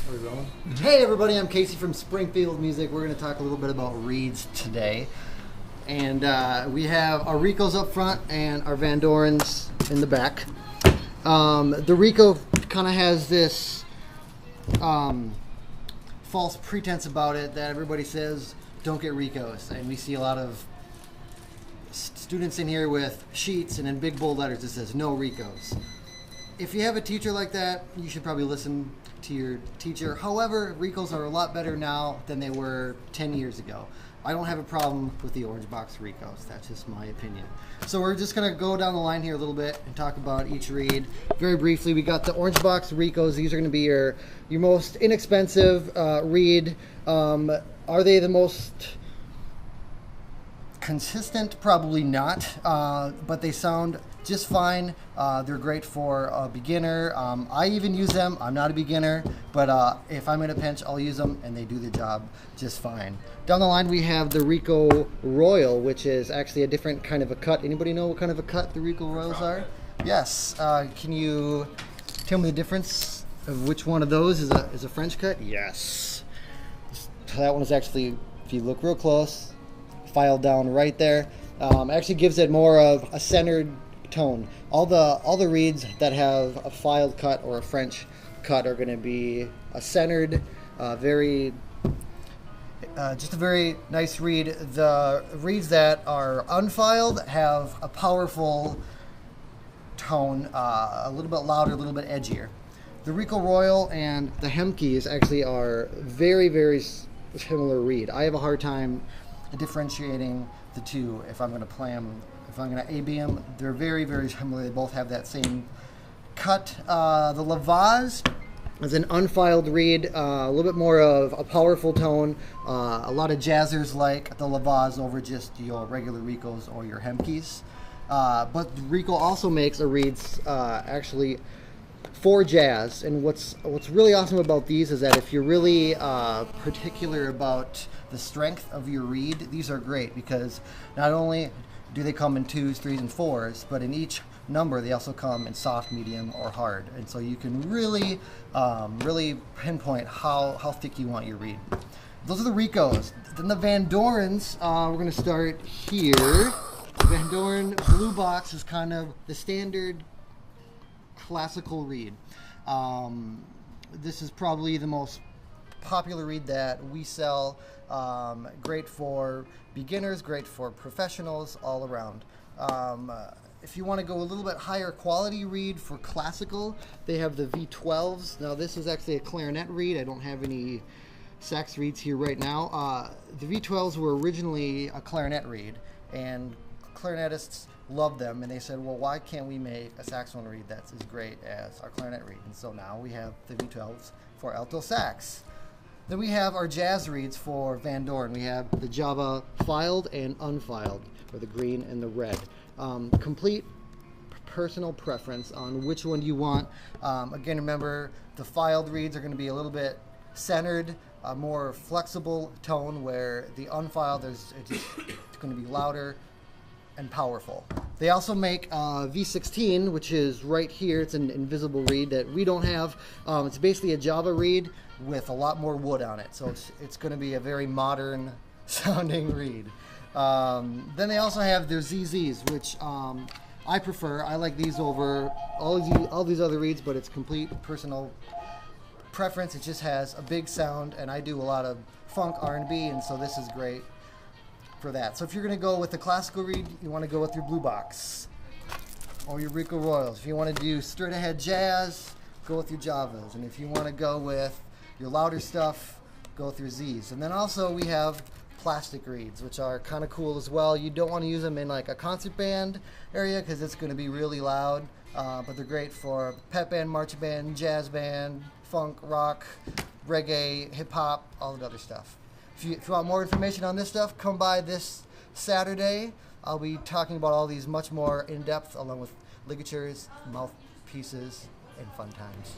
Are we rolling? Hey everybody, I'm Casey from Springfield Music. We're going to talk a little bit about reeds today. And we have our Ricos up front and our Van Dorens in the back. The Rico kind of has this false pretense about it that everybody says, don't get Ricos. And we see a lot of students in here with sheets and in big bold letters it says, no Ricos. If you have a teacher like that, you should probably listen to your teacher. However, Ricos are a lot better now than they were 10 years ago. I don't have a problem with the orange box Ricos. That's just my opinion. So we're just going to go down the line here a little bit and talk about each reed. Very briefly, we got the orange box Ricos. These are going to be your most inexpensive reed. Are they the most consistent? Probably not, but they sound just fine. They're great for a beginner. I even use them. I'm not a beginner, but if I'm in a pinch, I'll use them, and they do the job just fine. Down the line, we have the Rico Royal, which is actually a different kind of a cut. Anybody know what kind of a cut the Rico Royals are? Yes. Can you tell me the difference of which one of those is a French cut? Yes. That one is actually, if you look real close, filed down right there. Actually gives it more of a centered tone. All the reeds that have a filed cut or a French cut are going to be a centered, just a very nice reed. The reeds that are unfiled have a powerful tone, a little bit louder, a little bit edgier. The Rico Royal and the Hemkeys actually are very, very similar reed. I have a hard time differentiating the two if I'm going to play them. If I'm going to A-B them, they're very, very similar. They both have that same cut. The Lavaz is an unfiled reed, a little bit more of a powerful tone. A lot of jazzers like the Lavaz over just your regular Ricos or your Hemkeys. But Rico also makes a reeds actually for jazz, and what's really awesome about these is that if you're really particular about the strength of your reed, these are great because not only do they come in 2s, 3s, and 4s, but in each number they also come in soft, medium, or hard, and so you can really pinpoint how thick you want your reed. Those are the Ricos. Then the Van Dorens, we're going to start here. The Van Doren Blue Box is kind of the standard classical reed. This is probably the most popular reed that we sell. Great for beginners, great for professionals, all around. If you want to go a little bit higher quality reed for classical, they have the V12s. Now this is actually a clarinet reed. I don't have any sax reeds here right now. The V12s were originally a clarinet reed, and clarinetists loved them, and they said, well, why can't we make a saxophone reed that's as great as our clarinet reed? And so now we have the V12s for alto sax. Then we have our jazz reeds for Van Doren. We have the Java filed and unfiled, or the green and the red. Complete personal preference on which one you want. Again, remember, the filed reeds are going to be a little bit centered, a more flexible tone, where the unfiled, it's going to be louder and powerful. They also make V16, which is right here. It's an invisible reed that we don't have. It's basically a Java reed with a lot more wood on it, so it's going to be a very modern sounding reed. Then they also have their ZZs, which I prefer. I like these over all these other reeds, but it's complete personal preference. It just has a big sound, and I do a lot of funk R&B, and so this is great for that. So if you're going to go with the classical reed, you want to go with your Blue Box or your Rico Royals. If you want to do straight ahead jazz, go with your Javas. And if you want to go with your louder stuff, go with your Zs. And then also we have plastic reeds, which are kind of cool as well. You don't want to use them in like a concert band area because it's going to be really loud, but they're great for pep band, march band, jazz band, funk, rock, reggae, hip hop, all the other stuff. If you want more information on this stuff, come by this Saturday. I'll be talking about all these much more in depth, along with ligatures, mouthpieces, and fun times.